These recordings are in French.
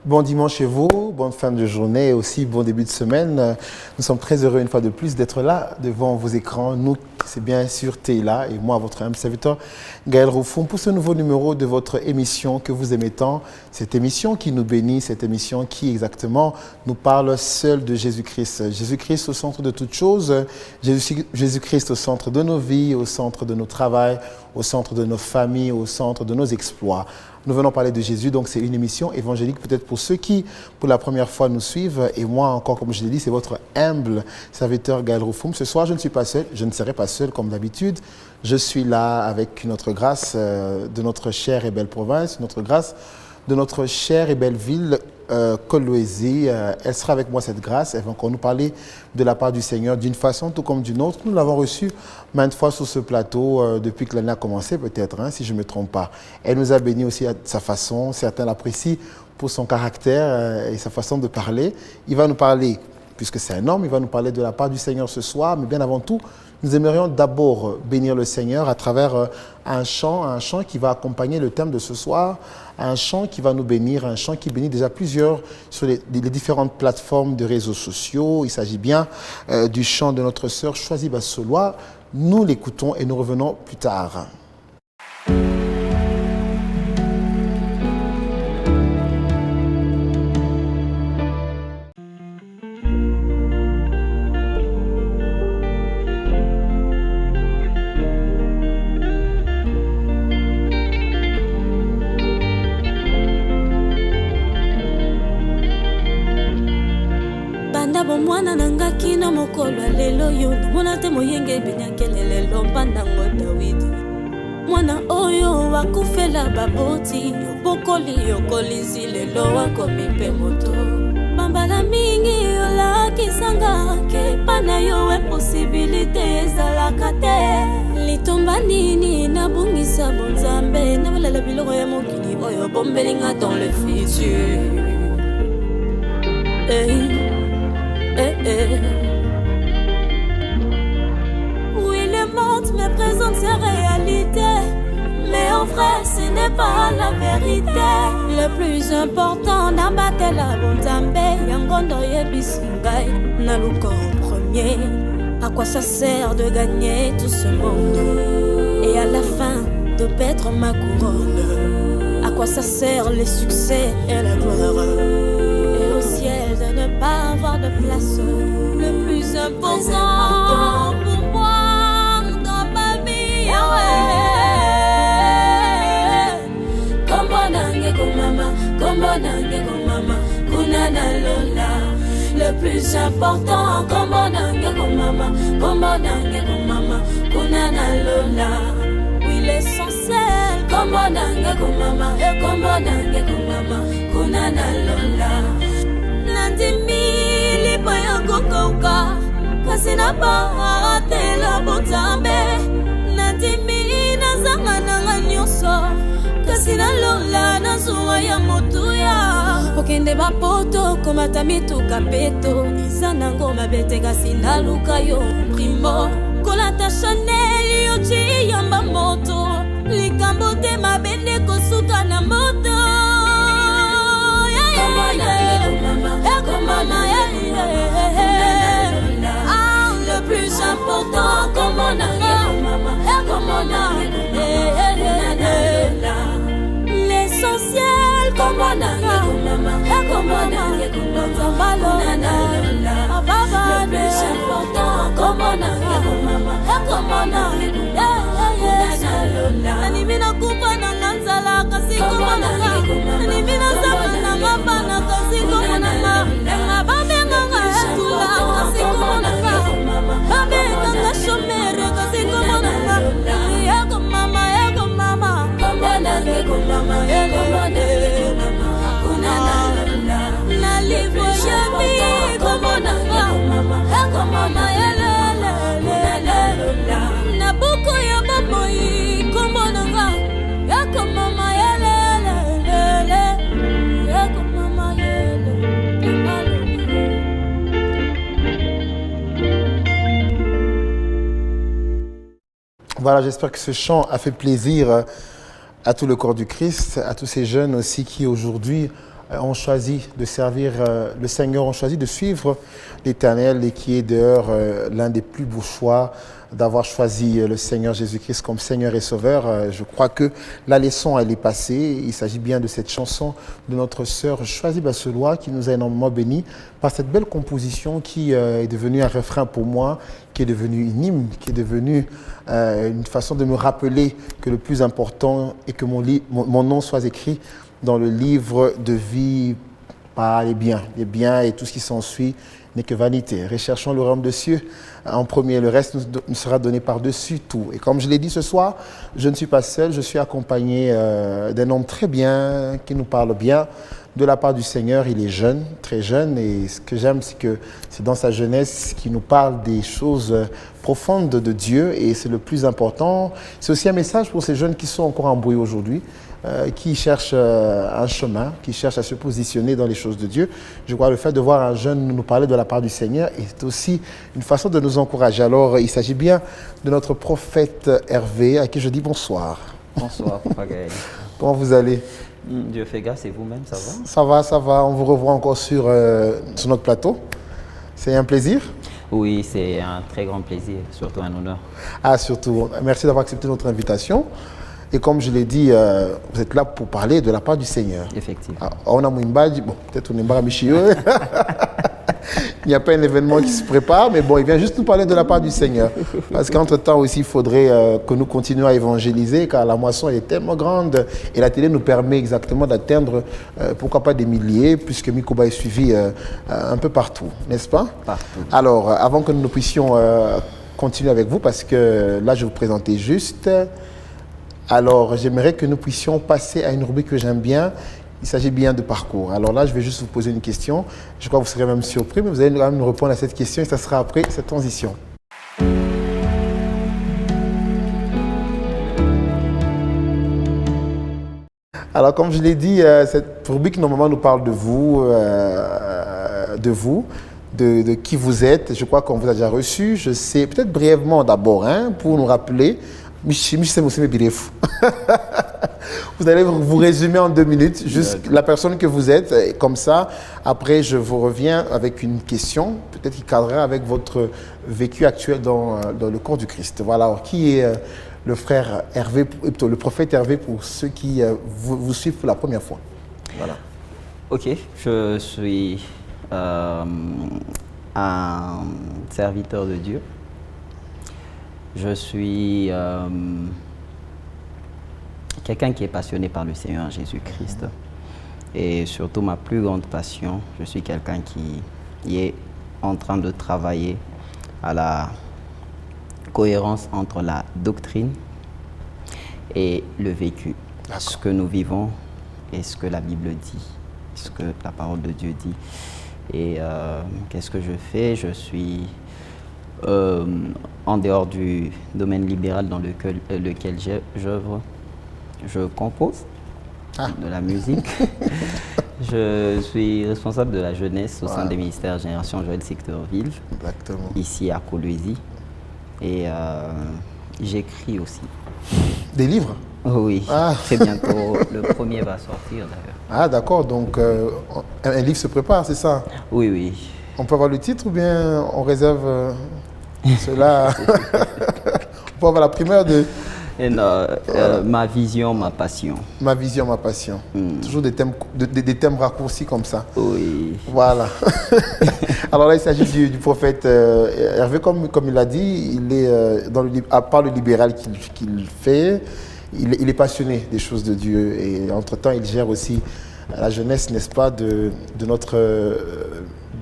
Bon dimanche chez vous, bonne fin de journée et aussi bon début de semaine. Nous sommes très heureux une fois de plus d'être là devant vos écrans. Nous, c'est bien sûr Théla et moi, votre humble serviteur Gaël Roufoum, pour ce nouveau numéro de votre émission que vous aimez tant. Cette émission qui nous bénit, cette émission qui exactement nous parle seul de Jésus-Christ. Jésus-Christ au centre de toutes choses, Jésus-Christ au centre de nos vies, au centre de nos travails, au centre de nos familles, au centre de nos exploits. Nous venons parler de Jésus, donc c'est une émission évangélique peut-être pour ceux qui, pour la première fois, nous suivent. Et moi, encore, comme je l'ai dit, c'est votre humble serviteur Gaël Roufoum. Ce soir, je ne suis pas seul, je ne serai pas seul comme d'habitude. Je suis là avec notre grâce de notre chère et belle province, notre grâce de notre chère et belle ville, Kolwezi. Elle sera avec moi, cette grâce. Elle va encore nous parler de la part du Seigneur d'une façon tout comme d'une autre. Nous l'avons reçue maintes fois sur ce plateau depuis que l'année a commencé, peut-être, si je ne me trompe pas. Elle nous a bénis aussi à sa façon. Certains l'apprécient pour son caractère et sa façon de parler. Il va nous parler, puisque c'est un homme, il va nous parler de la part du Seigneur ce soir. Mais bien avant tout, nous aimerions d'abord bénir le Seigneur à travers un chant qui va accompagner le thème de ce soir, un chant qui va nous bénir, un chant qui bénit déjà plusieurs sur les différentes plateformes de réseaux sociaux. Il s'agit bien du chant de notre sœur Choisie Bassolois. Nous l'écoutons et nous revenons plus tard. Mwana nanga kino mokolo lelo yo mwana te moyenge binyakele lelo pandango Dawidi mwana oyo wakufela baboti yobokoli yokolizi lelo wakomi mpe moto mambala mingi olakisanga ke pana yo impossibilité ezalaka te litomba nini nabungisa bonzambe nabalela biloko ya mokili oyo bombelinga dans le futur. Oui, le monde me présente ses réalités, mais en vrai, ce n'est pas la vérité. Le plus important, n'abattre la bonzambe, yangondo yebisingai, naluka en premier. À quoi ça sert de gagner tout ce monde et à la fin de perdre ma couronne? À quoi ça sert le succès et la gloire? Et au ciel de ne pas avoir de place. Le plus important pour moi dans ma vie, kunana lola. Le plus important, kunana lola. Oui, l'essentiel, kunana lola. Nandimi boya kokauka kasina ba tela botambe nandimi nazanga nanga nyonso kasina lola nazuwa ya motuya okende bapoto komata mituka peto izana ngoma bete kasina luka yo primo kolata Chanel yo chiyamba moto likambo te mabende kosuka na moto. Le plus important, l'essentiel, le plus Voilà, j'espère que ce chant a fait plaisir à tout le corps du Christ, à tous ces jeunes aussi qui aujourd'hui ont choisi de servir le Seigneur, ont choisi de suivre l'Éternel et qui est d'ailleurs l'un des plus beaux choix d'avoir choisi le Seigneur Jésus-Christ comme Seigneur et Sauveur. Je crois que la leçon, elle est passée. Il s'agit bien de cette chanson de notre sœur Choisie Basselois qui nous a énormément bénis par cette belle composition qui est devenue un refrain pour moi, qui est devenue une hymne, qui est devenue une façon de me rappeler que le plus important est que mon nom soit écrit dans le livre de vie par les biens et tout ce qui s'ensuit n'est que vanité. Recherchons le royaume des cieux en premier, le reste nous sera donné par-dessus tout. Et comme je l'ai dit ce soir, je ne suis pas seul, je suis accompagné d'un homme très bien, qui nous parle bien de la part du Seigneur. Il est jeune, très jeune, et ce que j'aime, c'est que c'est dans sa jeunesse qu'il nous parle des choses profondes de Dieu, et c'est le plus important. C'est aussi un message pour ces jeunes qui sont encore embrouillés aujourd'hui, qui cherchent un chemin, qui cherchent à se positionner dans les choses de Dieu. Je crois que le fait de voir un jeune nous parler de la part du Seigneur est aussi une façon de nous encourager. Alors, il s'agit bien de notre prophète Hervé, à qui je dis bonsoir. Bonsoir, Papa Gaël. Comment vous allez? Dieu fait grâce, et vous-même, ça va? Ça va. On vous revoit encore sur notre plateau. C'est un plaisir? Oui, c'est un très grand plaisir, surtout un honneur. Ah, surtout. Merci d'avoir accepté notre invitation. Et comme je l'ai dit, vous êtes là pour parler de la part du Seigneur. Effectivement. On a Mouimbaji, bon, peut-être on est Mbaramichieux. Il n'y a pas un événement qui se prépare, mais bon, il vient juste nous parler de la part du Seigneur. Parce qu'entre-temps aussi, il faudrait que nous continuions à évangéliser, car la moisson elle est tellement grande et la télé nous permet exactement d'atteindre, pourquoi pas des milliers, puisque Mikoba est suivi un peu partout, n'est-ce pas? Partout. Alors, avant que nous puissions continuer avec vous, parce que là, je vais vous présenter juste. Alors, j'aimerais que nous puissions passer à une rubrique que j'aime bien. Il s'agit bien de parcours. Alors là, je vais juste vous poser une question. Je crois que vous serez même surpris, mais vous allez quand même nous répondre à cette question et ça sera après cette transition. Alors, comme je l'ai dit, cette rubrique, normalement, nous parle de vous, de qui vous êtes. Je crois qu'on vous a déjà reçu. Je sais, peut-être brièvement d'abord, pour nous rappeler. Vous allez vous résumer en 2 minutes, juste la personne que vous êtes, et comme ça, après je vous reviens avec une question, peut-être qui cadrera avec votre vécu actuel dans le corps du Christ. Voilà, alors qui est le frère Hervé, plutôt le prophète Hervé pour ceux qui vous suivent pour la première fois? Voilà. Ok, je suis un serviteur de Dieu. Je suis quelqu'un qui est passionné par le Seigneur Jésus-Christ. Et surtout, ma plus grande passion, je suis quelqu'un qui est en train de travailler à la cohérence entre la doctrine et le vécu. Ce que nous vivons et ce que la Bible dit, ce que la parole de Dieu dit. Et qu'est-ce que je fais? Je suis en dehors du domaine libéral dans lequel j'œuvre. Je compose de la musique. Je suis responsable de la jeunesse au sein des ministères Génération Joël Secteur Ville, ici à Kolwezi. Et j'écris aussi. Des livres? Oui, très bientôt. Le premier va sortir d'ailleurs. Ah d'accord, donc un livre se prépare, c'est ça? Oui, oui. On peut avoir le titre ou bien on réserve cela? On peut avoir la primeur de... Ma vision, ma passion. Ma vision, ma passion. Toujours des thèmes raccourcis comme ça. Oui. Voilà. Alors là, il s'agit du prophète Hervé, comme il l'a dit, il est à part le libéral qu'il fait, il est passionné des choses de Dieu. Et entre-temps, il gère aussi la jeunesse, n'est-ce pas, du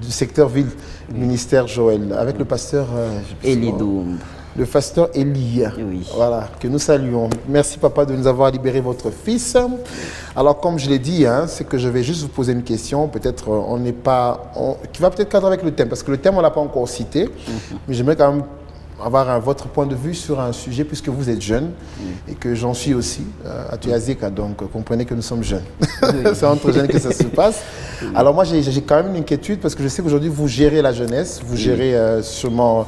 secteur ville, ministère Joël, avec le pasteur Elidoum. Le pasteur Élie, voilà, que nous saluons. Merci papa de nous avoir libéré votre fils. Alors comme je l'ai dit, c'est que je vais juste vous poser une question, peut-être qui va peut-être cadrer avec le thème, parce que le thème on ne l'a pas encore cité, mais j'aimerais quand même avoir votre point de vue sur un sujet puisque vous êtes jeune et que j'en suis aussi à Tuyazeka, donc comprenez que nous sommes jeunes. C'est entre jeunes que ça se passe. Alors moi j'ai quand même une inquiétude parce que je sais qu'aujourd'hui vous gérez la jeunesse, vous gérez sûrement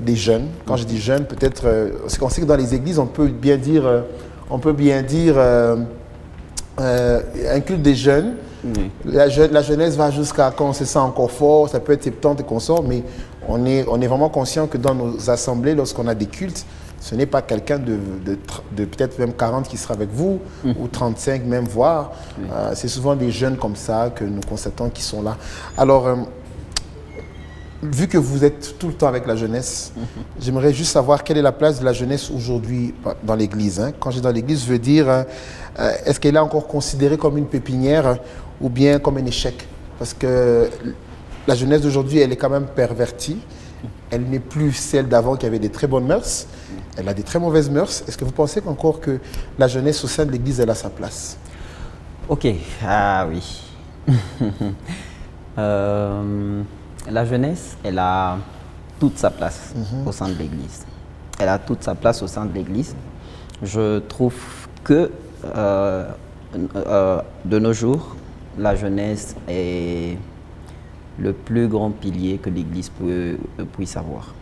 des jeunes. Quand je dis jeunes, peut-être, c'est qu'on sait que dans les églises on peut bien dire un culte des jeunes, Oui. La jeunesse va jusqu'à quand on se sent encore fort, ça peut être 70 et qu'on sort, mais on est vraiment conscient que dans nos assemblées, lorsqu'on a des cultes, ce n'est pas quelqu'un de peut-être même 40 qui sera avec vous, ou 35 même, voire. Oui. C'est souvent des jeunes comme ça que nous constatons qui sont là. Alors, vu que vous êtes tout le temps avec la jeunesse, j'aimerais juste savoir quelle est la place de la jeunesse aujourd'hui dans l'Église. Hein. Quand je dis dans l'Église, je veux dire, est-ce qu'elle est encore considérée comme une pépinière ou bien comme un échec? Parce que la jeunesse d'aujourd'hui, elle est quand même pervertie. Elle n'est plus celle d'avant qui avait des très bonnes mœurs. Elle a des très mauvaises mœurs. Est-ce que vous pensez qu'encore que la jeunesse au sein de l'Église, elle a sa place? Ok, ah oui. La jeunesse, elle a toute sa place au sein de l'Église. Elle a toute sa place au sein de l'Église. Je trouve que de nos jours, la jeunesse est le plus grand pilier que l'Église puisse avoir.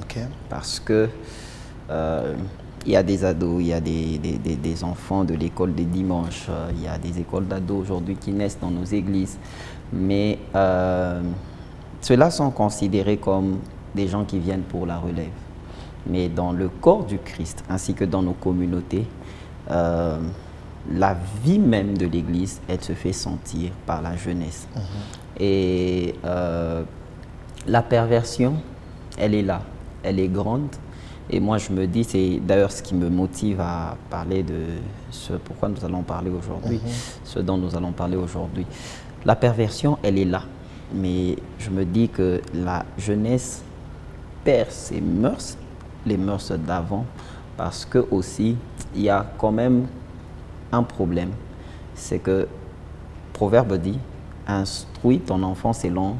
Okay. Parce que il y a des ados, il y a des enfants de l'école des dimanches, il y a des écoles d'ados aujourd'hui qui naissent dans nos églises. Mais ceux-là sont considérés comme des gens qui viennent pour la relève. Mais dans le corps du Christ, ainsi que dans nos communautés, la vie même de l'Église, elle se fait sentir par la jeunesse. Et la perversion, elle est là, elle est grande. Et moi, je me dis, c'est d'ailleurs ce qui me motive à parler de ce pourquoi nous allons parler aujourd'hui, ce dont nous allons parler aujourd'hui. La perversion, elle est là. Mais je me dis que la jeunesse perd ses mœurs, les mœurs d'avant, parce que aussi, il y a quand même un problème. C'est que Proverbe dit, instruis ton enfant selon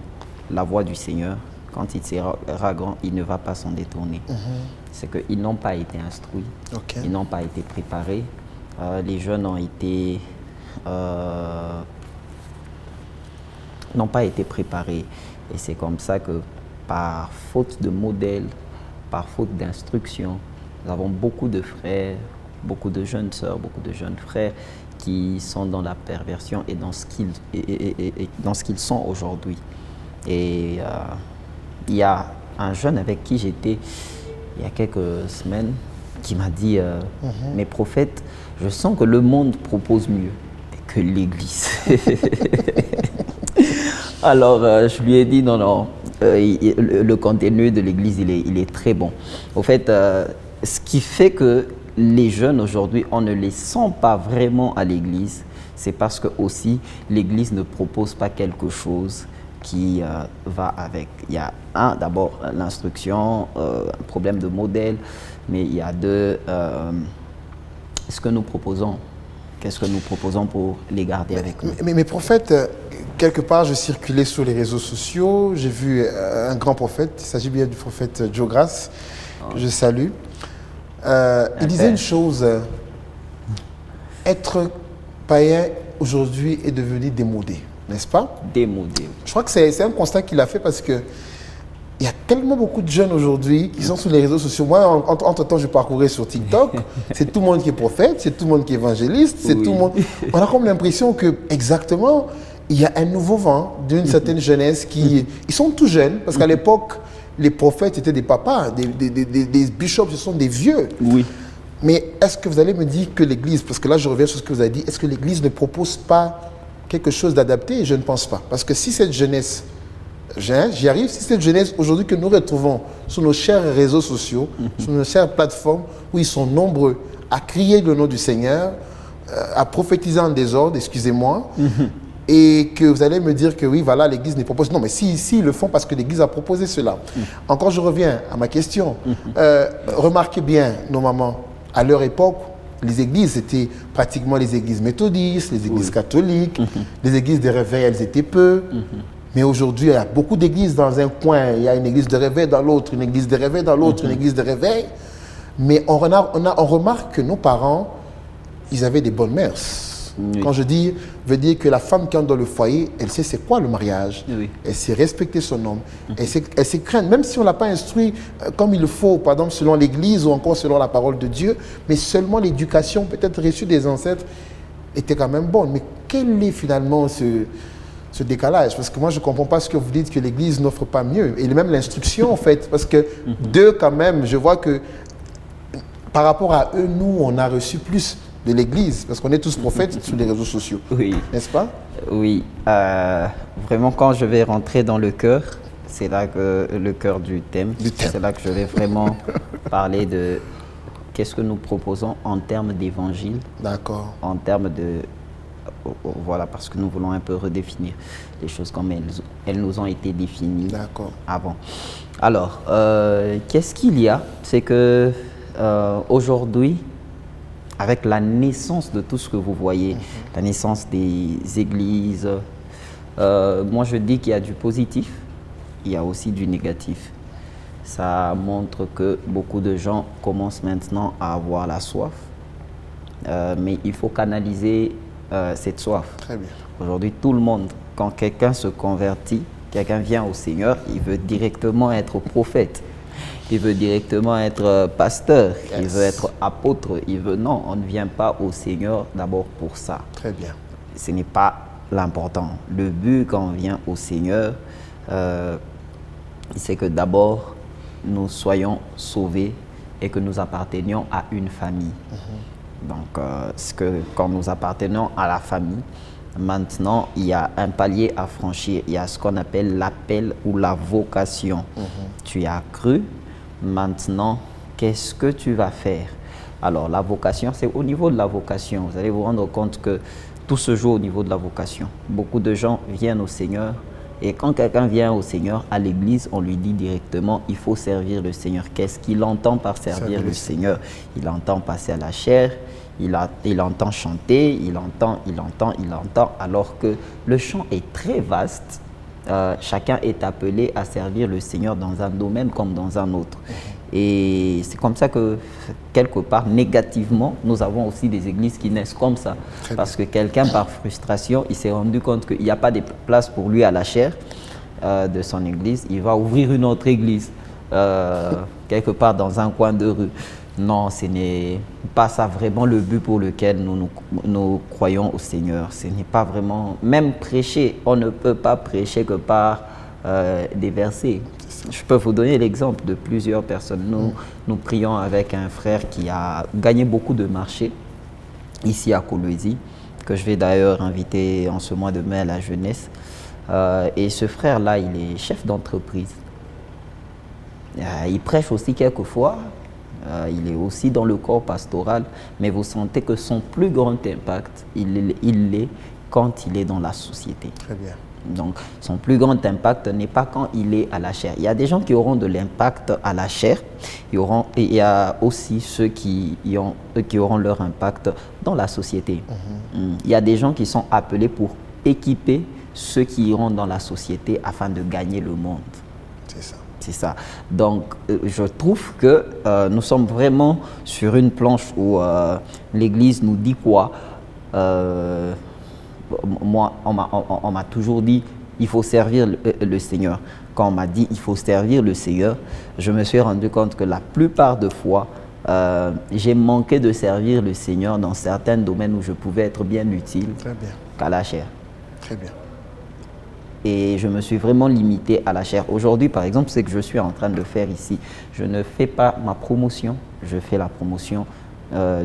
la voie du Seigneur. Quand il sera grand, il ne va pas s'en détourner. C'est qu'ils n'ont pas été instruits, ils n'ont pas été préparés. Les jeunes n'ont pas été préparés. Et c'est comme ça que par faute de modèle, par faute d'instruction, nous avons beaucoup de frères, beaucoup de jeunes sœurs, beaucoup de jeunes frères qui sont dans la perversion et dans ce qu'ils sont aujourd'hui. Et il y a un jeune avec qui j'étais il y a quelques semaines qui m'a dit mais prophète, je sens que le monde propose mieux que l'Église. Alors je lui ai dit non, le contenu de l'Église il est très bon. Au fait, ce qui fait que les jeunes aujourd'hui, on ne les sent pas vraiment à l'Église, c'est parce que aussi l'Église ne propose pas quelque chose qui va avec. Il y a d'abord l'instruction, un problème de modèle, mais il y a ce que nous proposons. Qu'est-ce que nous proposons pour les garder avec nous? Mais prophète, quelque part, je circulais sur les réseaux sociaux, j'ai vu un grand prophète, il s'agit bien du prophète Joe Grace, que je salue. Il disait une chose, être païen aujourd'hui est devenu démodé, n'est-ce pas? Démodé. Je crois que c'est un constat qu'il a fait parce que il y a tellement beaucoup de jeunes aujourd'hui qui sont sur les réseaux sociaux. Moi, entre-temps, je parcourais sur TikTok. C'est tout le monde qui est prophète, c'est tout le monde qui est évangéliste, c'est tout le monde. On a comme l'impression que, exactement, il y a un nouveau vent d'une certaine jeunesse qui... Ils sont tout jeunes, parce qu'à l'époque, les prophètes étaient des papas, des bishops, ce sont des vieux. Oui. Mais est-ce que vous allez me dire que l'Église, parce que là, je reviens sur ce que vous avez dit, est-ce que l'Église ne propose pas quelque chose d'adapté? Je ne pense pas. Parce que si cette jeunesse... J'y arrive, si cette jeunesse aujourd'hui que nous retrouvons sur nos chers réseaux sociaux, sur nos chères plateformes, où ils sont nombreux à crier le nom du Seigneur, à prophétiser en désordre, excusez-moi, et que vous allez me dire que oui, voilà, l'Église ne propose. Non, mais si ils le font parce que l'Église a proposé cela. Encore, je reviens à ma question. Remarquez bien, nos mamans, à leur époque, les églises étaient pratiquement les églises méthodistes, les églises catholiques, les églises de réveil, elles étaient peu. Mais aujourd'hui, il y a beaucoup d'églises dans un coin. Il y a une église de réveil dans l'autre, une église de réveil dans l'autre, une église de réveil. Mais on remarque que nos parents, ils avaient des bonnes mœurs. Oui. Quand je dis, veut dire que la femme qui entre dans le foyer, elle sait c'est quoi le mariage. Oui. Elle sait respecter son homme. Elle sait craindre, même si on ne l'a pas instruit comme il le faut, par exemple, selon l'église ou encore selon la parole de Dieu, mais seulement l'éducation peut-être reçue des ancêtres. était quand même bonne. Mais quel est finalement ce décalage? Parce que moi, je ne comprends pas ce que vous dites que l'Église n'offre pas mieux. Et même l'instruction, en fait. Parce que d'eux, quand même, je vois que par rapport à eux, nous, on a reçu plus de l'Église. Parce qu'on est tous prophètes sur les réseaux sociaux. Oui. N'est-ce pas? Oui. Vraiment, quand je vais rentrer dans le cœur, c'est là que le cœur du thème. C'est là que je vais vraiment parler de qu'est-ce que nous proposons en termes d'évangile. D'accord. En termes de... Voilà, parce que nous voulons un peu redéfinir les choses comme elles nous ont été définies avant. Alors, qu'est-ce qu'il y a? C'est que aujourd'hui, avec la naissance de tout ce que vous voyez, la naissance des églises, moi je dis qu'il y a du positif, il y a aussi du négatif. Ça montre que beaucoup de gens commencent maintenant à avoir la soif, mais il faut canaliser cette soif. Très bien. Aujourd'hui, tout le monde, quand quelqu'un se convertit, quelqu'un vient au Seigneur, il veut directement être prophète. Il veut directement être pasteur, il veut être apôtre, il veut... Non, on ne vient pas au Seigneur d'abord pour ça. Très bien. Ce n'est pas l'important. Le but quand on vient au Seigneur, c'est que d'abord, nous soyons sauvés et que nous appartenions à une famille. Donc, quand nous appartenons à la famille, maintenant, il y a un palier à franchir. Il y a ce qu'on appelle l'appel ou la vocation. Tu as cru, maintenant, qu'est-ce que tu vas faire? Alors, la vocation, c'est au niveau de la vocation. Vous allez vous rendre compte que tout se joue au niveau de la vocation. Beaucoup de gens viennent au Seigneur. Et quand quelqu'un vient au Seigneur, à l'église, on lui dit directement, il faut servir le Seigneur. Qu'est-ce qu'il entend par servir le Seigneur? Il entend passer à la chair, il entend chanter, il entend, alors que le chant est très vaste. Chacun est appelé à servir le Seigneur dans un domaine comme dans un autre. Et c'est comme ça que, quelque part, négativement, nous avons aussi des églises qui naissent comme ça. Parce que quelqu'un, par frustration, il s'est rendu compte qu'il n'y a pas de place pour lui à la chair de son église. Il va ouvrir une autre église, quelque part dans un coin de rue. Non, ce n'est pas ça vraiment le but pour lequel nous croyons au Seigneur. Ce n'est pas vraiment... Même prêcher, on ne peut pas prêcher que par des versets. Je peux vous donner l'exemple de plusieurs personnes. Nous prions avec un frère qui a gagné beaucoup de marchés ici à Kolwezi, que je vais d'ailleurs inviter en ce mois de mai à la jeunesse. Et ce frère-là, il est chef d'entreprise. Il prêche aussi quelquefois. Il est aussi dans le corps pastoral, mais vous sentez que son plus grand impact, il l'est quand il est dans la société. Très bien. Donc, son plus grand impact n'est pas quand il est à la chair. Il y a des gens qui auront de l'impact à la chair, et il y a aussi ceux qui auront leur impact dans la société. Il y a des gens qui sont appelés pour équiper ceux qui iront dans la société afin de gagner le monde. C'est ça. C'est ça. Donc, je trouve que nous sommes vraiment sur une planche où l'Église nous dit quoi? Moi, on m'a toujours dit il faut servir le Seigneur. Quand on m'a dit il faut servir le Seigneur, je me suis rendu compte que la plupart de fois, j'ai manqué de servir le Seigneur dans certains domaines où je pouvais être bien utile qu'à la chair. Très bien. Et je me suis vraiment limité à la chair. Aujourd'hui, par exemple, ce que je suis en train de faire ici, je ne fais pas ma promotion, je fais la promotion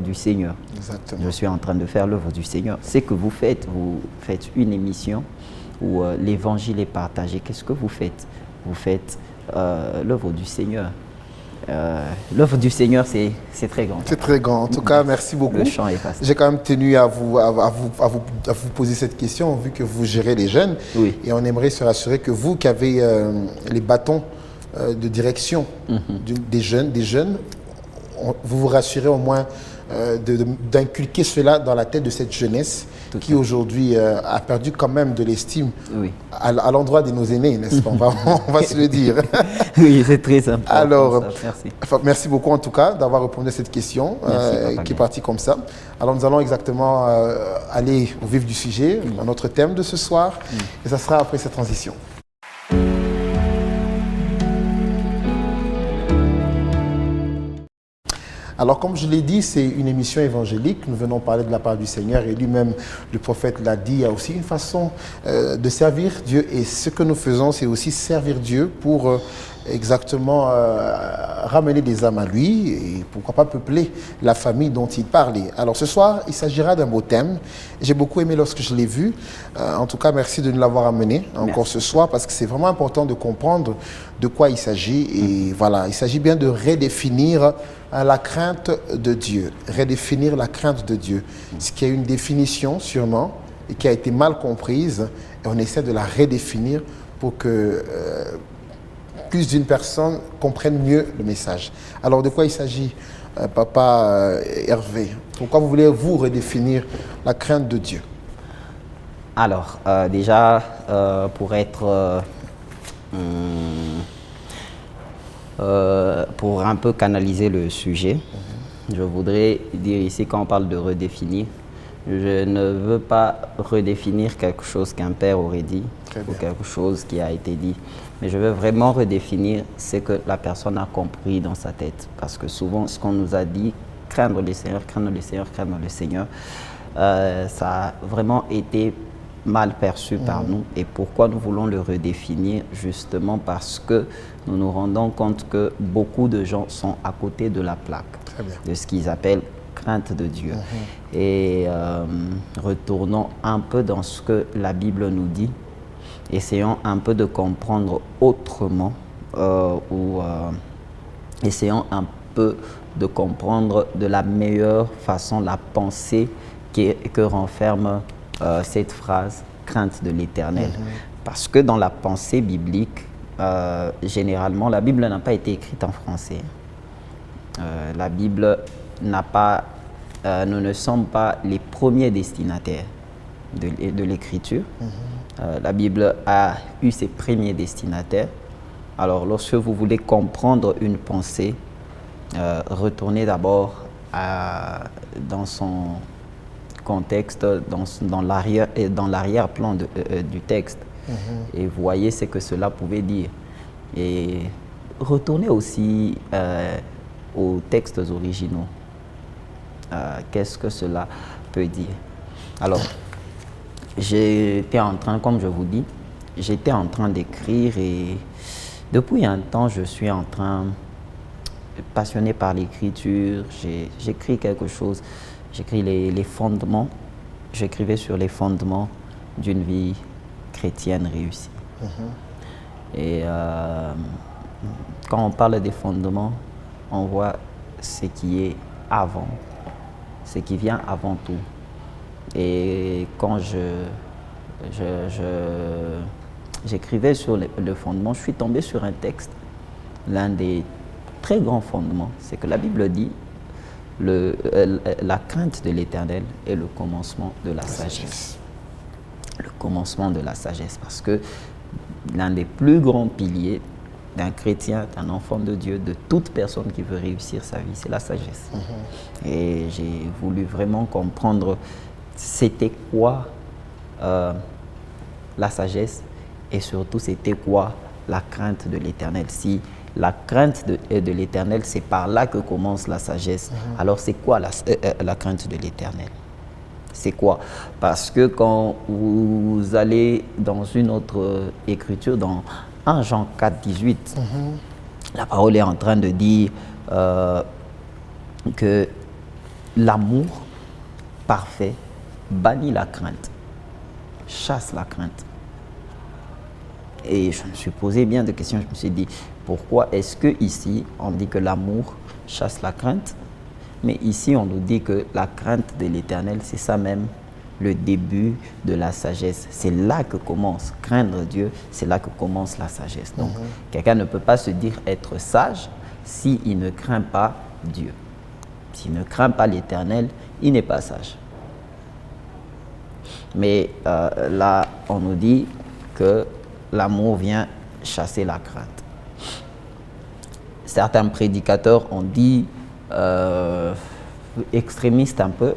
du Seigneur. Exactement. Je suis en train de faire l'œuvre du Seigneur. C'est que vous faites une émission où l'évangile est partagé. Qu'est-ce que vous faites? Vous faites l'œuvre du Seigneur. L'œuvre du Seigneur, c'est très grand. C'est très grand. En tout cas, merci beaucoup. Le champ est vaste. J'ai quand même tenu à vous poser cette question, vu que vous gérez les jeunes. Oui. Et on aimerait se rassurer que vous, qui avez les bâtons de direction des jeunes, vous vous rassurez au moins d'inculquer cela dans la tête de cette jeunesse qui aujourd'hui a perdu quand même de l'estime à l'endroit de nos aînés, n'est-ce pas? On va se le dire. Oui, c'est très important. Alors, merci. Merci beaucoup en tout cas d'avoir répondu à cette question qui est partie comme ça. Alors nous allons exactement aller au vif du sujet, à notre thème de ce soir, et ça sera après cette transition. Alors, comme je l'ai dit, c'est une émission évangélique. Nous venons parler de la part du Seigneur et lui-même, le prophète l'a dit, il y a aussi une façon de servir Dieu. Et ce que nous faisons, c'est aussi servir Dieu pour exactement ramener des âmes à lui et pourquoi pas peupler la famille dont il parlait. Alors ce soir, il s'agira d'un beau thème. J'ai beaucoup aimé lorsque je l'ai vu. En tout cas, merci de nous l'avoir amené encore ce soir parce que c'est vraiment important de comprendre de quoi il s'agit. Et voilà, il s'agit bien de redéfinir la crainte de Dieu. Redéfinir la crainte de Dieu. Ce qui a une définition sûrement et qui a été mal comprise. Et on essaie de la redéfinir pour que plus d'une personne comprenne mieux le message. Alors, de quoi il s'agit, Papa Hervé? Pourquoi vous voulez, vous, redéfinir la crainte de Dieu? Alors, déjà, pour un peu canaliser le sujet, je voudrais dire ici, quand on parle de redéfinir, je ne veux pas redéfinir quelque chose qu'un père aurait dit ou quelque chose qui a été dit. Mais je veux vraiment redéfinir ce que la personne a compris dans sa tête. Parce que souvent, ce qu'on nous a dit, craindre le Seigneur, craindre le Seigneur, craindre le Seigneur, ça a vraiment été mal perçu par nous. Et pourquoi nous voulons le redéfinir? Justement parce que nous nous rendons compte que beaucoup de gens sont à côté de la plaque de ce qu'ils appellent crainte de Dieu. Et retournons un peu dans ce que la Bible nous dit. Essayons un peu de comprendre autrement essayons un peu de comprendre de la meilleure façon la pensée que renferme cette phrase « crainte de l'Éternel ». Parce que dans la pensée biblique, généralement, la Bible n'a pas été écrite en français. La Bible n'a pas, nous ne sommes pas les premiers destinataires de l'écriture. La Bible a eu ses premiers destinataires. Alors, lorsque vous voulez comprendre une pensée, retournez d'abord dans son contexte, dans l'arrière-plan du texte, et voyez ce que cela pouvait dire. Et retournez aussi aux textes originaux. Qu'est-ce que cela peut dire? Alors, j'étais en train, comme je vous dis, j'étais en train d'écrire et depuis un temps, je suis en train, passionné par l'écriture, j'écris quelque chose, j'écris les fondements, j'écrivais sur les fondements d'une vie chrétienne réussie. Et quand on parle des fondements, on voit ce qui est avant, ce qui vient avant tout. Et quand j'écrivais sur le fondement, je suis tombé sur un texte, l'un des très grands fondements, c'est que la Bible dit la crainte de l'Éternel est le commencement de la sagesse. Le commencement de la sagesse, parce que l'un des plus grands piliers d'un chrétien, d'un enfant de Dieu, de toute personne qui veut réussir sa vie, c'est la sagesse. Et j'ai voulu vraiment comprendre c'était quoi la sagesse et surtout c'était quoi la crainte de l'Éternel. Si la crainte de l'Éternel, c'est par là que commence la sagesse, alors c'est quoi la crainte de l'Éternel? C'est quoi? Parce que quand vous allez dans une autre écriture, dans 1 Jean 4, 18, la parole est en train de dire que l'amour parfait bannit la crainte, chasse la crainte. Et je me suis posé bien de questions, je me suis dit, pourquoi est-ce que ici on dit que l'amour chasse la crainte, mais ici on nous dit que la crainte de l'Éternel, c'est ça même, le début de la sagesse. C'est là que commence, craindre Dieu, c'est là que commence la sagesse. Donc, quelqu'un ne peut pas se dire être sage s'il ne craint pas Dieu. S'il ne craint pas l'Éternel, il n'est pas sage. Mais là, on nous dit que l'amour vient chasser la crainte. Certains prédicateurs ont dit, extrémistes un peu,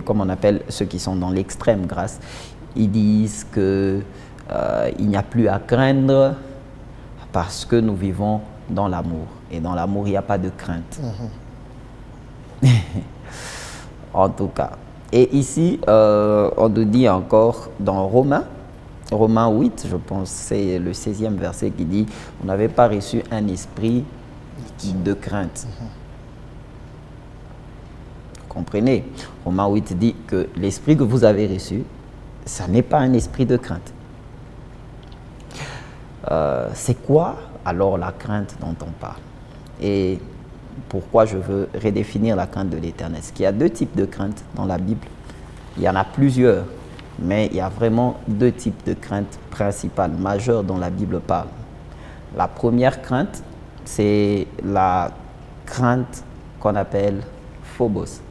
comme on appelle ceux qui sont dans l'extrême grâce, ils disent qu'il n'y a plus à craindre parce que nous vivons dans l'amour. Et dans l'amour, il n'y a pas de crainte. En tout cas. Et ici, on nous dit encore dans Romains 8, je pense, c'est le 16e verset qui dit « On n'avait pas reçu un esprit de crainte. » Vous comprenez? Romains 8 dit que l'esprit que vous avez reçu, ça n'est pas un esprit de crainte. C'est quoi alors la crainte dont on parle? Et pourquoi je veux redéfinir la crainte de l'Éternel? Parce qu'il y a deux types de crainte dans la Bible. Il y en a plusieurs, mais il y a vraiment deux types de craintes principales, majeures dont la Bible parle. La première crainte, c'est la crainte qu'on appelle phobos.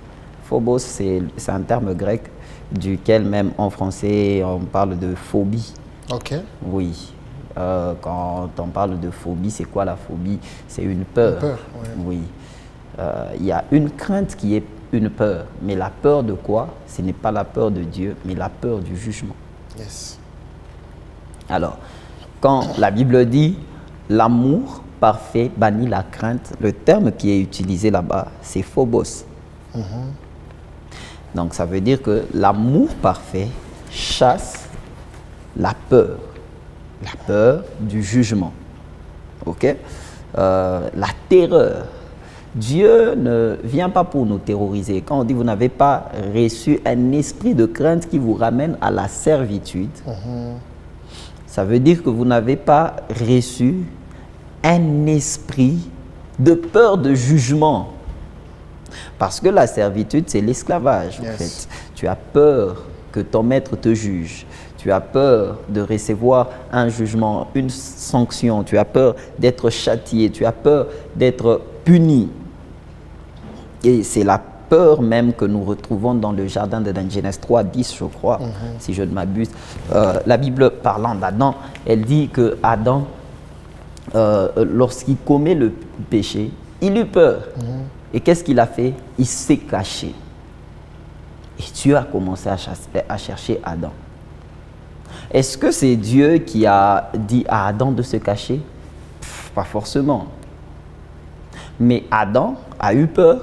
Phobos, c'est un terme grec duquel même en français on parle de phobie. Ok. Oui. Quand on parle de phobie, c'est quoi la phobie? C'est une peur. Une peur, ouais. Oui. Il y a une crainte qui est une peur. Mais la peur de quoi? Ce n'est pas la peur de Dieu, mais la peur du jugement. Yes. Alors, quand la Bible dit l'amour parfait bannit la crainte, le terme qui est utilisé là-bas, c'est phobos. Donc, ça veut dire que l'amour parfait chasse la peur du jugement. Ok? La terreur. Dieu ne vient pas pour nous terroriser. Quand on dit vous n'avez pas reçu un esprit de crainte qui vous ramène à la servitude, ça veut dire que vous n'avez pas reçu un esprit de peur de jugement. Parce que la servitude, c'est l'esclavage, en fait. Tu as peur que ton maître te juge. Tu as peur de recevoir un jugement, une sanction. Tu as peur d'être châtié. Tu as peur d'être puni. Et c'est la peur même que nous retrouvons dans le jardin d'Éden, Genèse 3, 10, je crois, si je ne m'abuse. La Bible parlant d'Adam, elle dit que Adam, lorsqu'il commet le péché, il eut peur. Et qu'est-ce qu'il a fait? Il s'est caché. Et Dieu a commencé à chercher Adam. Est-ce que c'est Dieu qui a dit à Adam de se cacher? Pas forcément. Mais Adam a eu peur.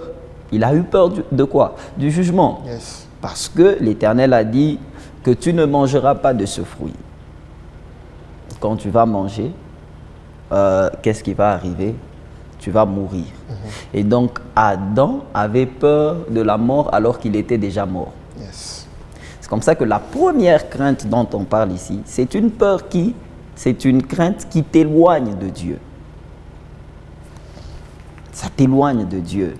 Il a eu peur de quoi? Du jugement. Yes. Parce que l'Éternel a dit que tu ne mangeras pas de ce fruit. Quand tu vas manger, qu'est-ce qui va arriver? Tu vas mourir. Et donc, Adam avait peur de la mort alors qu'il était déjà mort. Yes. C'est comme ça que la première crainte dont on parle ici, c'est une crainte qui t'éloigne de Dieu. Ça t'éloigne de Dieu.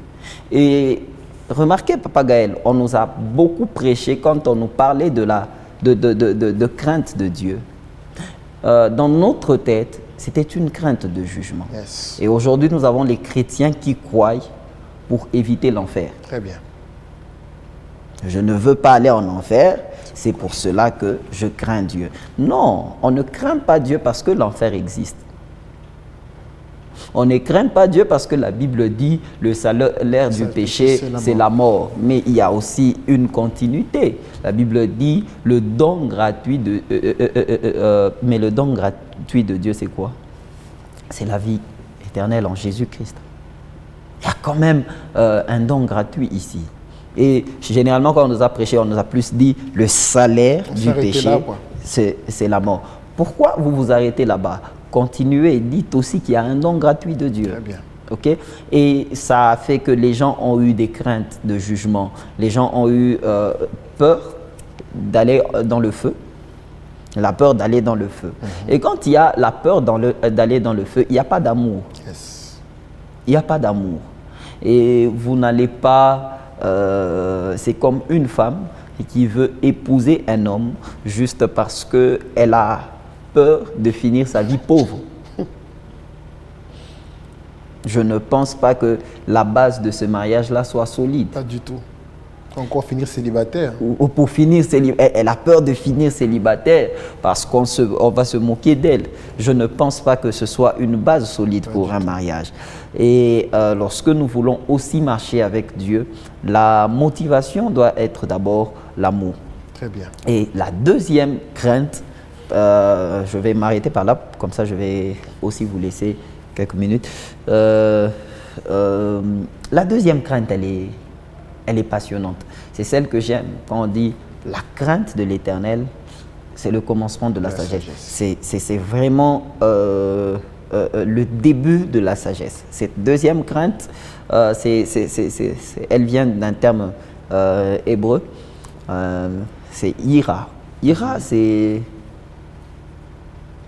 Et remarquez, Papa Gaël, on nous a beaucoup prêché quand on nous parlait de crainte de Dieu. Dans notre tête, c'était une crainte de jugement. Yes. Et aujourd'hui, nous avons les chrétiens qui croient pour éviter l'enfer. Très bien. Je ne veux pas aller en enfer, c'est pour cela que je crains Dieu. Non, on ne craint pas Dieu parce que l'enfer existe. On ne craint pas Dieu parce que la Bible dit le salaire du péché, c'est la mort. Mais il y a aussi une continuité. La Bible dit le don gratuit de mais le don gratuit de Dieu, c'est quoi? C'est la vie éternelle en Jésus-Christ. Il y a quand même un don gratuit ici. Et généralement, quand on nous a prêché, on nous a plus dit le salaire du péché, c'est la mort. Pourquoi vous vous arrêtez là-bas? Continuez et dites aussi qu'il y a un don gratuit de Dieu. Très bien. Okay? Et ça a fait que les gens ont eu des craintes de jugement. Les gens ont eu peur d'aller dans le feu. La peur d'aller dans le feu. Et quand il y a la peur d'aller dans le feu, il n'y a pas d'amour. Yes. Il n'y a pas d'amour. Et vous n'allez pas... c'est comme une femme qui veut épouser un homme juste parce qu'elle a peur de finir sa vie pauvre. Je ne pense pas que la base de ce mariage-là soit solide. Pas du tout. Encore finir célibataire. Ou pour finir célibataire. Elle a peur de finir célibataire parce qu'on va se moquer d'elle. Je ne pense pas que ce soit une base solide pour un mariage. Et lorsque nous voulons aussi marcher avec Dieu, la motivation doit être d'abord l'amour. Très bien. Et la deuxième crainte, je vais m'arrêter par là, comme ça je vais aussi vous laisser quelques minutes. La deuxième crainte, elle est passionnante. C'est celle que j'aime. Quand on dit la crainte de l'Éternel, c'est le commencement de la sagesse. C'est vraiment le début de la sagesse. Cette deuxième crainte, elle vient d'un terme hébreu. C'est ira. Ira, c'est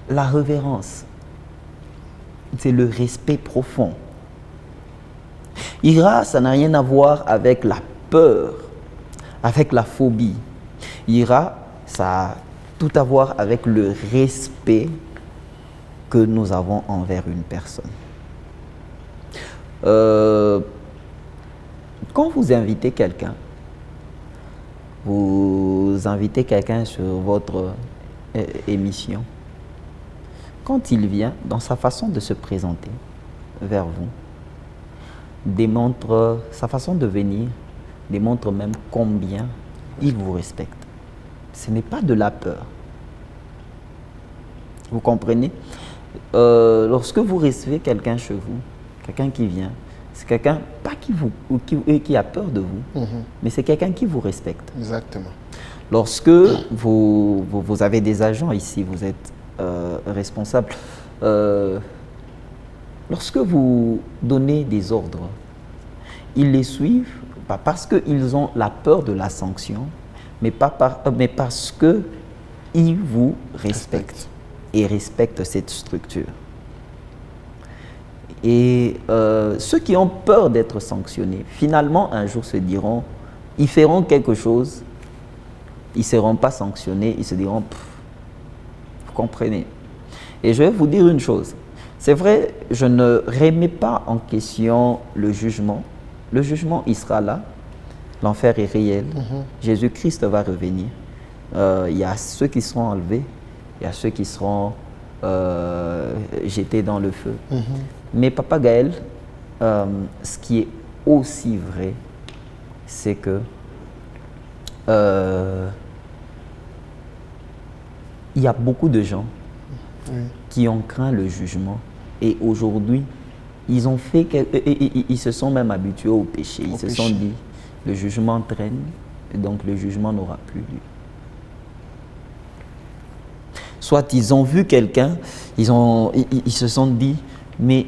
la révérence. C'est le respect profond. Ira, ça n'a rien à voir avec la peur, avec la phobie. Ira, ça a tout à voir avec le respect que nous avons envers une personne. Quand vous invitez quelqu'un, sur votre émission, quand il vient, dans sa façon de se présenter vers vous, sa façon de venir démontre même combien il vous respecte. Ce n'est pas de la peur. Vous comprenez? Lorsque vous recevez quelqu'un chez vous, quelqu'un qui vient, c'est quelqu'un pas qui a peur de vous, mais c'est quelqu'un qui vous respecte. Exactement. Lorsque vous avez des agents ici, vous êtes responsable. Lorsque vous donnez des ordres, ils les suivent, pas parce qu'ils ont la peur de la sanction, mais parce qu'ils vous respectent et respectent cette structure. Et ceux qui ont peur d'être sanctionnés, finalement, un jour se diront, ils feront quelque chose, ils ne seront pas sanctionnés, ils se diront, vous comprenez. Et je vais vous dire une chose, c'est vrai, je ne remets pas en question le jugement. Le jugement, il sera là, l'enfer est réel, Jésus-Christ va revenir. Il y a ceux qui seront enlevés, il y a ceux qui seront jetés dans le feu. Mais Papa Gaël, ce qui est aussi vrai, c'est que il y a beaucoup de gens qui ont craint le jugement et aujourd'hui, ils se sont même habitués au péché. Ils se sont dit, le jugement traîne, et donc le jugement n'aura plus lieu. Soit ils ont vu quelqu'un, ils se sont dit, mais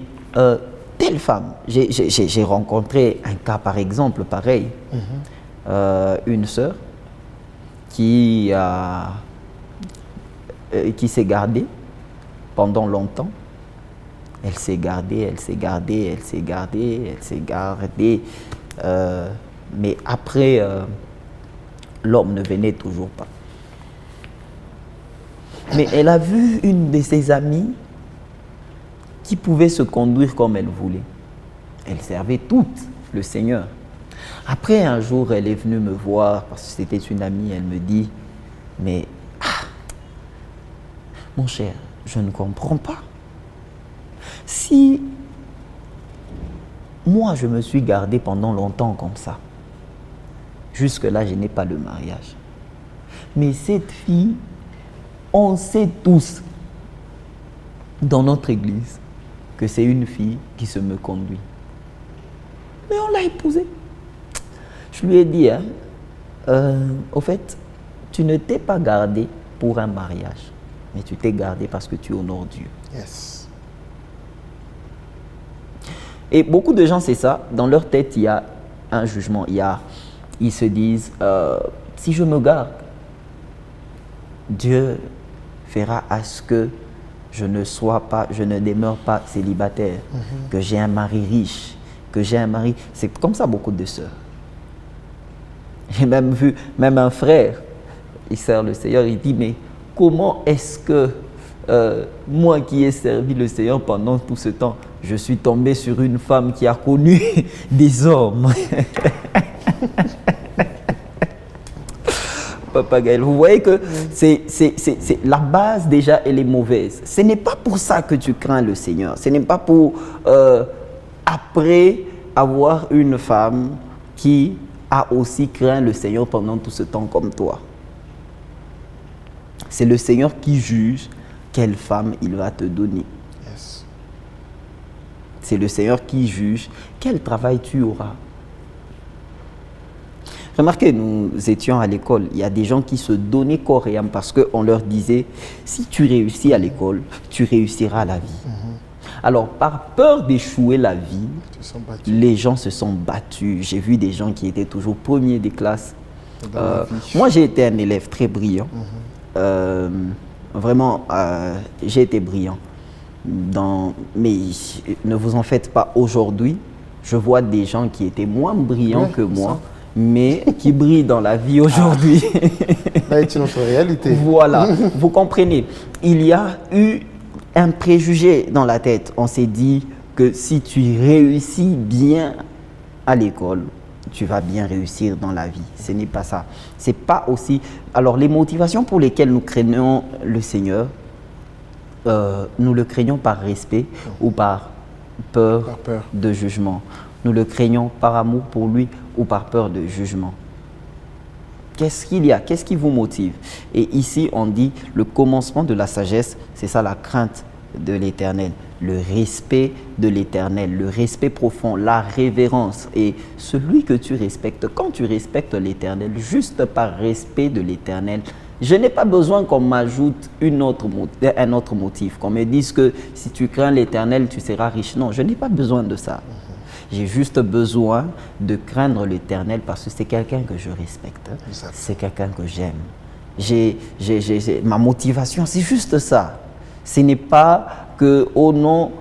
telle femme, j'ai rencontré un cas par exemple pareil, une sœur qui s'est gardée pendant longtemps. Elle s'est gardée, mais après, l'homme ne venait toujours pas. Mais elle a vu une de ses amies qui pouvait se conduire comme elle voulait. Elle servait toute le Seigneur. Après, un jour, elle est venue me voir, parce que c'était une amie, elle me dit, mais, mon cher, je ne comprends pas. Si moi, je me suis gardée pendant longtemps comme ça, jusque-là, je n'ai pas le mariage. Mais cette fille, on sait tous, dans notre église, que c'est une fille qui se me conduit. Mais on l'a épousée. Je lui ai dit, au fait, tu ne t'es pas gardé pour un mariage, mais tu t'es gardé parce que tu honores Dieu. Yes. Et beaucoup de gens, c'est ça, dans leur tête, il y a un jugement. Ils se disent, si je me garde, Dieu fera à ce que je ne demeure pas célibataire, que j'ai un mari riche, que j'ai un mari... C'est comme ça beaucoup de sœurs. J'ai même vu, même un frère, il sert le Seigneur, il dit, mais comment est-ce que moi qui ai servi le Seigneur pendant tout ce temps, je suis tombé sur une femme qui a connu des hommes. Papa Gaël, vous voyez que la base déjà, elle est mauvaise. Ce n'est pas pour ça que tu crains le Seigneur. Ce n'est pas pour, après avoir une femme qui a aussi craint le Seigneur pendant tout ce temps comme toi. C'est le Seigneur qui juge quelle femme il va te donner. Yes. c'est le Seigneur qui juge, quel travail tu auras? Remarquez, nous étions à l'école, il y a des gens qui se donnaient corps et âme parce qu'on leur disait, si tu réussis à l'école, tu réussiras la vie. Alors, par peur d'échouer la vie, les gens se sont battus. J'ai vu des gens qui étaient toujours premiers des classes. Moi, j'ai été un élève très brillant. Vraiment, j'ai été brillant. Mais ne vous en faites pas, aujourd'hui, je vois des gens qui étaient moins brillants que moi, mais qui brillent dans la vie aujourd'hui. Là est notre réalité. Voilà, vous comprenez. Il y a eu un préjugé dans la tête. On s'est dit que si tu réussis bien à l'école, tu vas bien réussir dans la vie. Ce n'est pas ça. C'est pas aussi. Alors, les motivations pour lesquelles nous craignons le Seigneur, nous le craignons par respect ou par peur de jugement. Nous le craignons par amour pour lui ou par peur de jugement. Qu'est-ce qu'il y a? Qu'est-ce qui vous motive? Et ici, on dit le commencement de la sagesse, c'est ça la crainte de l'Éternel, le respect de l'Éternel, le respect profond, la révérence. Et celui que tu respectes, quand tu respectes l'Éternel, juste par respect de l'Éternel, je n'ai pas besoin qu'on m'ajoute un autre motif, qu'on me dise que si tu crains l'Éternel, tu seras riche. Non, je n'ai pas besoin de ça. J'ai juste besoin de craindre l'Éternel parce que c'est quelqu'un que je respecte. C'est quelqu'un que j'aime. Ma motivation, c'est juste ça. Ce n'est pas que, oh non,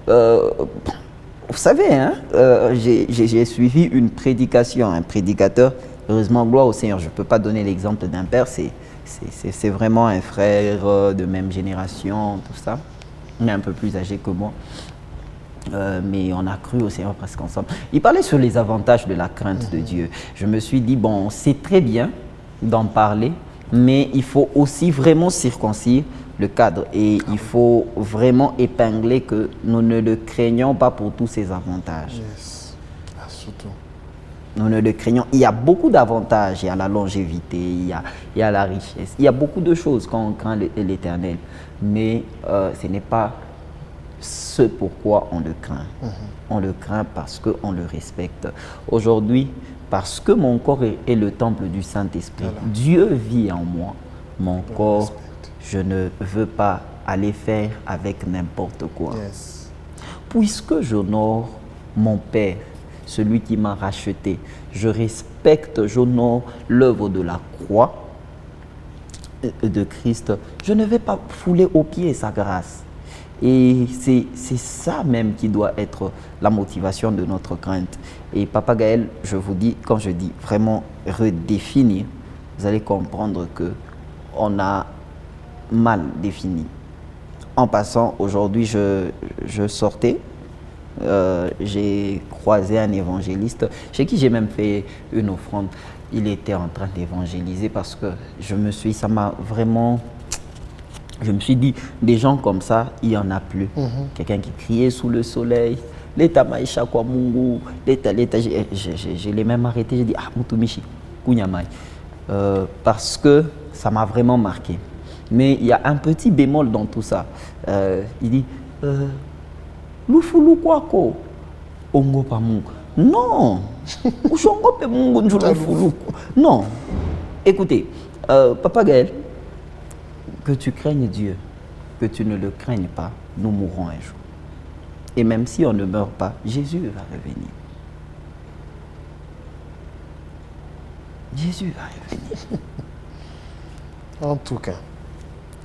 vous savez, hein, j'ai suivi une prédication, un prédicateur, heureusement, gloire au Seigneur, je ne peux pas donner l'exemple d'un père, c'est vraiment un frère de même génération, tout ça, mais un peu plus âgé que moi. Mais on a cru au Seigneur presque ensemble. Il parlait sur les avantages de la crainte de Dieu. Je me suis dit, bon, c'est très bien d'en parler, mais il faut aussi vraiment circoncire le cadre. Et il faut vraiment épingler que nous ne le craignons pas pour tous ses avantages. Yes. Ah, surtout. Nous ne le craignons. Il y a beaucoup d'avantages. Il y a la longévité, il y a la richesse. Il y a beaucoup de choses quand on craint l'Éternel. Mais ce n'est pas ce pourquoi on le craint. On le craint parce qu'on le respecte. Aujourd'hui, parce que mon corps est le temple du Saint-Esprit, Dieu vit en moi. Mon corps, je ne veux pas aller faire avec n'importe quoi. Yes. Puisque j'honore mon Père, celui qui m'a racheté, je respecte, j'honore l'œuvre de la croix de Christ, je ne vais pas fouler aux pieds sa grâce. Et c'est ça même qui doit être la motivation de notre crainte. Et Papa Gaël, je vous dis, quand je dis vraiment redéfinir, vous allez comprendre qu'on a mal défini. En passant, aujourd'hui, je sortais, j'ai croisé un évangéliste, chez qui j'ai même fait une offrande. Il était en train d'évangéliser parce que ça m'a vraiment... Je me suis dit, des gens comme ça, il n'y en a plus. Quelqu'un qui criait sous le soleil, l'État maïcha kwa mungu, l'État, je l'ai même arrêté, j'ai dit, ah, Mutumishi, kunyamai. Parce que ça m'a vraiment marqué. Mais il y a un petit bémol dans tout ça. Il dit, Lufulu kwako, ongo pa mungu. Non, Ushongo pe mungu njulufulu. Non. Écoutez, Papa Gaël, que tu craignes Dieu, que tu ne le craignes pas, nous mourrons un jour. Et même si on ne meurt pas, Jésus va revenir. Jésus va revenir. En tout cas.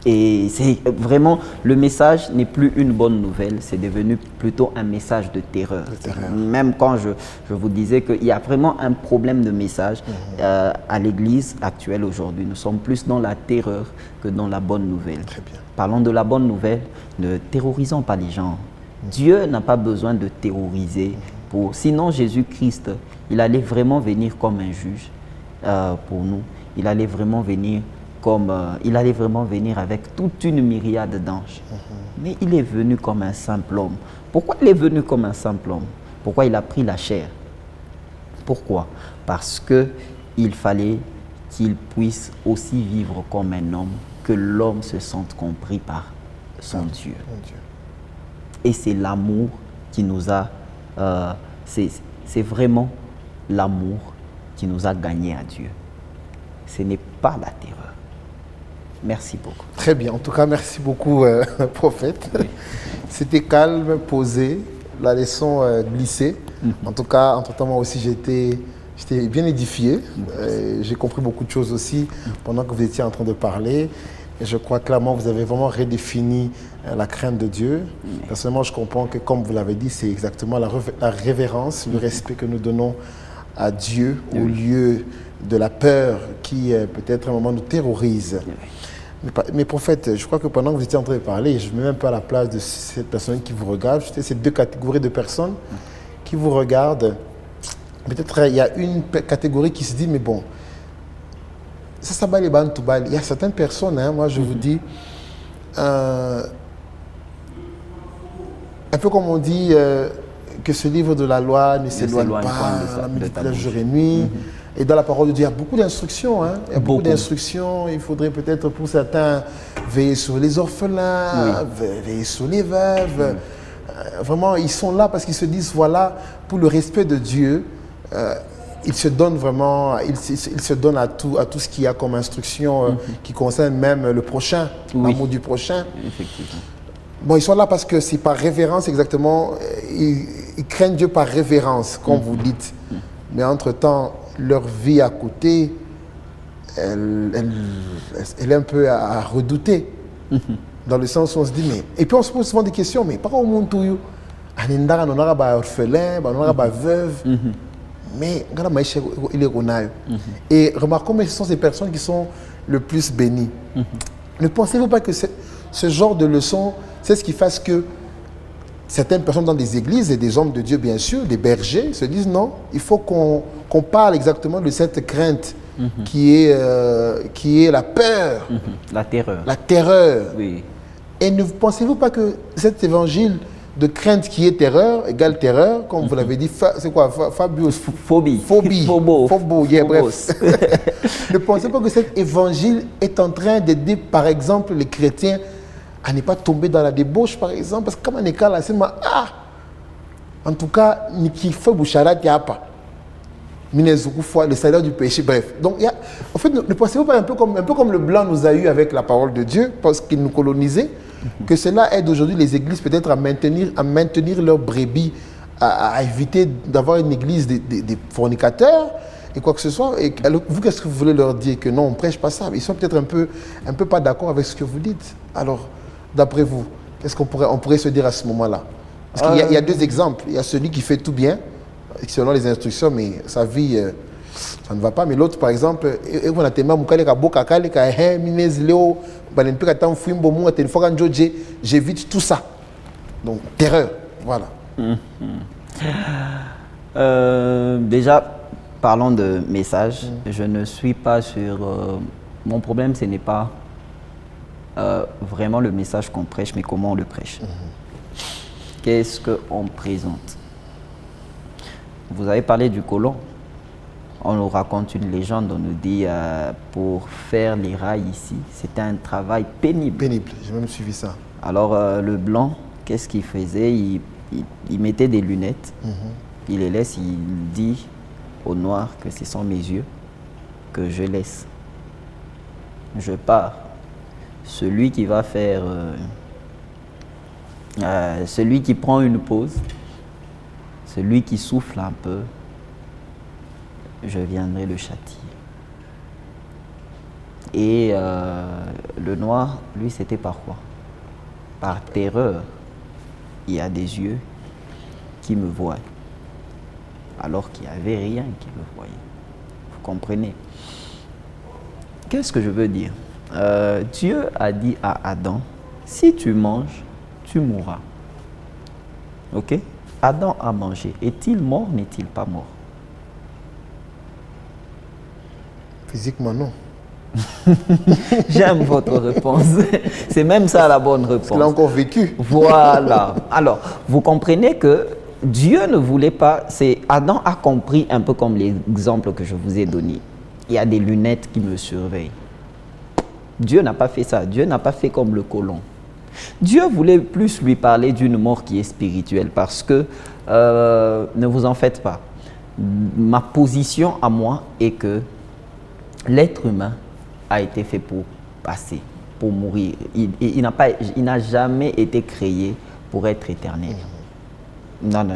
Et c'est vraiment, le message n'est plus une bonne nouvelle, c'est devenu plutôt un message de terreur. Même quand je vous disais qu'il y a vraiment un problème de message à l'église actuelle aujourd'hui. Nous sommes plus dans la terreur que dans la bonne nouvelle. Très bien. Parlons de la bonne nouvelle, ne terrorisons pas les gens. Dieu n'a pas besoin de terroriser. Sinon, Jésus-Christ, il allait vraiment venir comme un juge pour nous. Il allait vraiment venir avec toute une myriade d'anges. Mais il est venu comme un simple homme. Pourquoi il est venu comme un simple homme? Pourquoi il a pris la chair? Pourquoi? Parce qu'il fallait qu'il puisse aussi vivre comme un homme, que l'homme se sente compris par son Dieu. Et c'est l'amour qui nous a... c'est vraiment l'amour qui nous a gagnés à Dieu. Ce n'est pas la terreur. Merci beaucoup. Très bien. En tout cas, merci beaucoup, prophète. Oui. C'était calme, posé, la leçon glissée. En tout cas, entre-temps, moi aussi, j'étais bien édifié. J'ai compris beaucoup de choses aussi pendant que vous étiez en train de parler. Et je crois clairement que vous avez vraiment redéfini la crainte de Dieu. Personnellement, je comprends que, comme vous l'avez dit, c'est exactement la révérence, le respect que nous donnons à Dieu au lieu de la peur qui, peut-être, à un moment, nous terrorise. Mais prophète, je crois que pendant que vous étiez en train de parler, je ne me mets même pas à la place de cette personne qui vous regarde. C'était ces deux catégories de personnes qui vous regardent. Peut-être il y a une catégorie qui se dit, mais bon, ça va les bandes tout bal. Il y a certaines personnes, hein, moi je vous dis, un peu comme on dit, que ce livre de la loi ne s'éloigne pas la jour et nuit. Et dans la parole de Dieu, il y a beaucoup d'instructions. Hein. Il y a beaucoup d'instructions. Il faudrait peut-être pour certains veiller sur les orphelins, veiller sur les veuves. Vraiment, ils sont là parce qu'ils se disent, voilà, pour le respect de Dieu, ils se donnent vraiment, ils se donnent à tout ce qu'il y a comme instruction qui concerne même le prochain, l'amour du prochain. Effectivement. Bon, ils sont là parce que c'est par révérence exactement, ils craignent Dieu par révérence, comme vous dites. Mais entre-temps, leur vie à côté, elle est un peu à redouter. Dans le sens où on se dit, mais... Et puis on se pose souvent des questions, mais par contre, on a orphelin, on a veuve, mais il est. Et remarquons, mais ce sont ces personnes qui sont le plus bénies. Ne pensez-vous pas que ce genre de leçon, c'est ce qui fait que certaines personnes dans des églises, et des hommes de Dieu bien sûr, des bergers, se disent non, il faut qu'on parle exactement de cette crainte qui est la peur. La terreur. La terreur. Oui. Et ne pensez-vous pas que cet évangile de crainte qui est terreur égale terreur, comme vous l'avez dit, c'est quoi? Phobie. Phobo, yeah, bref. Ne pensez pas que cet évangile est en train d'aider, par exemple, les chrétiens à ne pas tomber dans la débauche, par exemple, parce que comme on est là, c'est en tout cas, Niki Foboucharat Yapa. Le salaire du péché, bref. Donc, en fait, ne pensez-vous pas un peu comme le blanc nous a eu avec la parole de Dieu, parce qu'il nous colonisait, que cela aide aujourd'hui les églises peut-être à maintenir leurs brebis, à éviter d'avoir une église des fornicateurs et quoi que ce soit. Et alors, vous, qu'est-ce que vous voulez leur dire? Que non, on ne prêche pas ça. Ils sont peut-être un peu pas d'accord avec ce que vous dites. Alors, d'après vous, qu'est-ce qu'on pourrait se dire à ce moment-là? Parce qu'il y a deux exemples. Il y a celui qui fait tout bien, selon les instructions, mais sa vie, ça ne va pas. Mais l'autre, par exemple, j'évite tout ça. Donc, terreur, voilà. Déjà, parlons de message. Je ne suis pas sur... mon problème, ce n'est pas vraiment le message qu'on prêche, mais comment on le prêche. Qu'est-ce qu'on présente? Vous avez parlé du colon. On nous raconte une légende, on nous dit pour faire les rails ici, c'était un travail pénible. Pénible, j'ai même suivi ça. Alors le blanc, qu'est-ce qu'il faisait? Il mettait des lunettes, il les laisse, il dit au noir que ce sont mes yeux que je laisse. Je pars. Celui qui va faire, celui qui prend une pause, celui qui souffle un peu, je viendrai le châtier. Et le noir, lui, c'était par quoi? Par terreur. Il y a des yeux qui me voient, alors qu'il n'y avait rien qui me voyait. Vous comprenez? Qu'est-ce que je veux dire? Dieu a dit à Adam, si tu manges, tu mourras. Ok? Adam a mangé. Est-il mort, n'est-il pas mort? Physiquement, non. J'aime votre réponse. C'est même ça la bonne réponse. Il a encore vécu. Voilà. Alors, vous comprenez que Dieu ne voulait pas... Adam a compris un peu comme l'exemple que je vous ai donné. Il y a des lunettes qui me surveillent. Dieu n'a pas fait ça. Dieu n'a pas fait comme le colon. Dieu voulait plus lui parler d'une mort qui est spirituelle parce que, ne vous en faites pas, ma position à moi est que l'être humain a été fait pour passer, pour mourir. Il n'a jamais été créé pour être éternel. Non.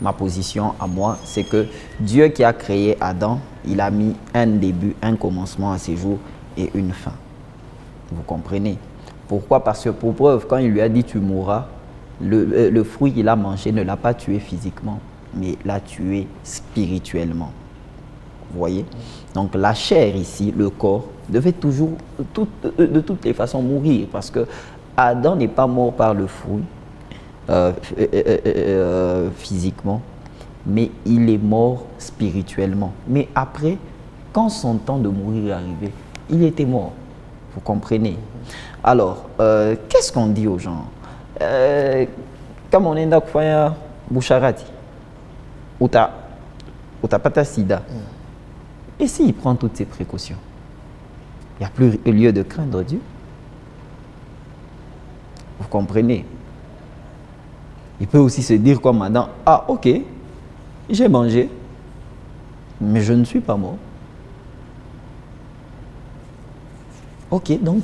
Ma position à moi, c'est que Dieu qui a créé Adam, il a mis un début, un commencement à ses jours et une fin. Vous comprenez? Pourquoi? Parce que pour preuve, quand il lui a dit tu mourras, le fruit qu'il a mangé ne l'a pas tué physiquement, mais l'a tué spirituellement. Vous voyez? Donc la chair ici, le corps, devait toujours, de toutes les façons, mourir. Parce que Adam n'est pas mort par le fruit physiquement, mais il est mort spirituellement. Mais après, quand son temps de mourir est arrivé, il était mort. Vous comprenez? Alors, qu'est-ce qu'on dit aux gens? Comme on est dans le Boucharati, ou t'as pas ta sida, et s'il prend toutes ces précautions, il n'y a plus lieu de craindre Dieu. Vous comprenez? Il peut aussi se dire comme Adam, ah ok, j'ai mangé, mais je ne suis pas mort. Ok, donc,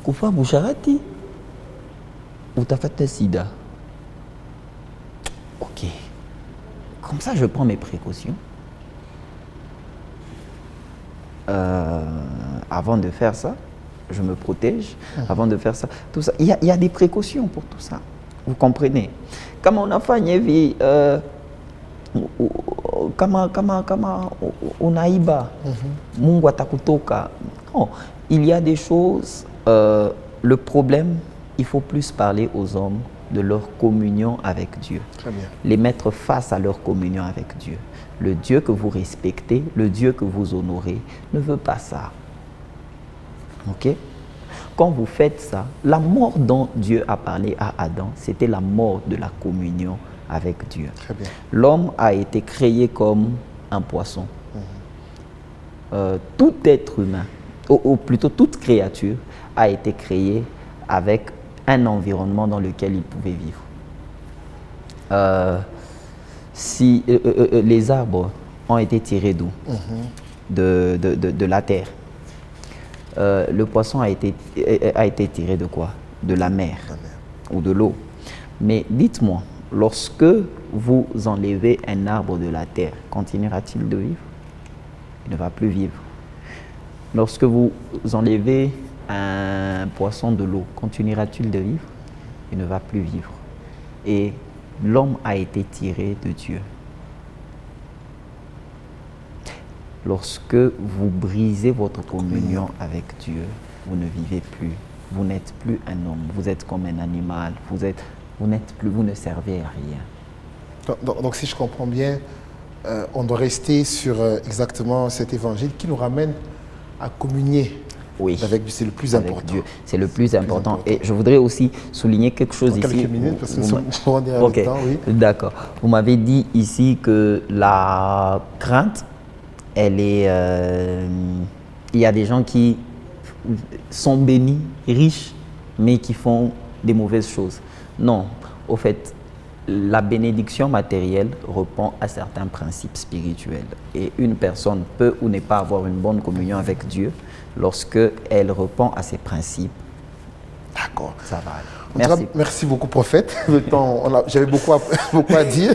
Koufa Boucharati, ou t'as fait ta sida. Ok, comme ça je prends mes précautions. Avant de faire ça, je me protège. Avant de faire ça, tout ça, il y a des précautions pour tout ça. Vous comprenez? Comme on a fait une vie, kama unaiba, Mungu atakutoka. Non, il y a des choses. Le problème, il faut plus parler aux hommes de leur communion avec Dieu. Très bien. Les mettre face à leur communion avec Dieu. Le Dieu que vous respectez, le Dieu que vous honorez, ne veut pas ça. Ok? Quand vous faites ça, la mort dont Dieu a parlé à Adam, c'était la mort de la communion avec Dieu. Très bien. L'homme a été créé comme un poisson. Tout être humain, ou plutôt toute créature, a été créée avec un environnement dans lequel il pouvait vivre. Si les arbres ont été tirés d'où? De la terre. Le poisson a été tiré de quoi? De la mer ou de l'eau. Mais dites-moi, lorsque vous enlevez un arbre de la terre, continuera-t-il de vivre? Il ne va plus vivre. Lorsque vous enlevez un poisson de l'eau, continuera-t-il de vivre? Il ne va plus vivre. Et l'homme a été tiré de Dieu. Lorsque vous brisez votre communion avec Dieu, vous ne vivez plus. Vous n'êtes plus un homme. Vous êtes comme un animal. Vous ne servez à rien. Donc si je comprends bien, on doit rester sur exactement cet évangile qui nous ramène à communier. Oui, avec Dieu, c'est le plus important. Dieu, c'est le plus important. Et je voudrais aussi souligner quelque chose ici. Quelques minutes, parce que nous sommes en okay. temps, oui. D'accord. Vous m'avez dit ici que la crainte, elle est... il y a des gens qui sont bénis, riches, mais qui font des mauvaises choses. Non, au fait, la bénédiction matérielle répond à certains principes spirituels. Et une personne peut ou ne pas avoir une bonne communion avec Dieu lorsque elle répond à ces principes. D'accord. Ça va aller. Merci. Merci beaucoup, prophète. J'avais beaucoup à dire.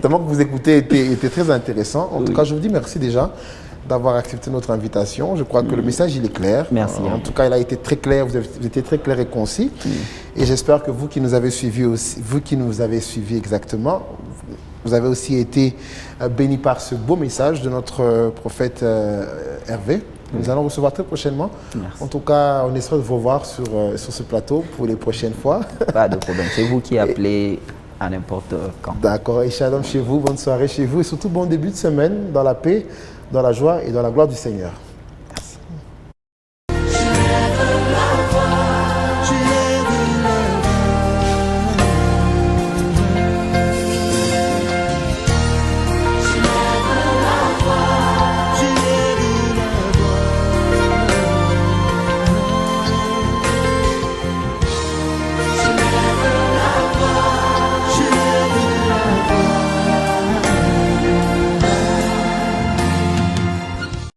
Tellement que vous écoutez était très intéressant. En tout cas, je vous dis merci déjà d'avoir accepté notre invitation. Je crois que le message, il est clair. Merci. En tout cas, il a été très clair. Vous étiez très clair et concis. Et j'espère que vous qui nous avez suivis aussi, vous qui nous avez suivis exactement, vous avez aussi été bénis par ce beau message de notre prophète Hervé. Nous allons recevoir très prochainement. Merci. En tout cas, on espère vous voir sur ce plateau pour les prochaines fois. Pas de problème. C'est vous qui appelez à n'importe quand. D'accord. Et shalom chez vous. Bonne soirée chez vous. Et surtout, bon début de semaine dans la paix, dans la joie et dans la gloire du Seigneur.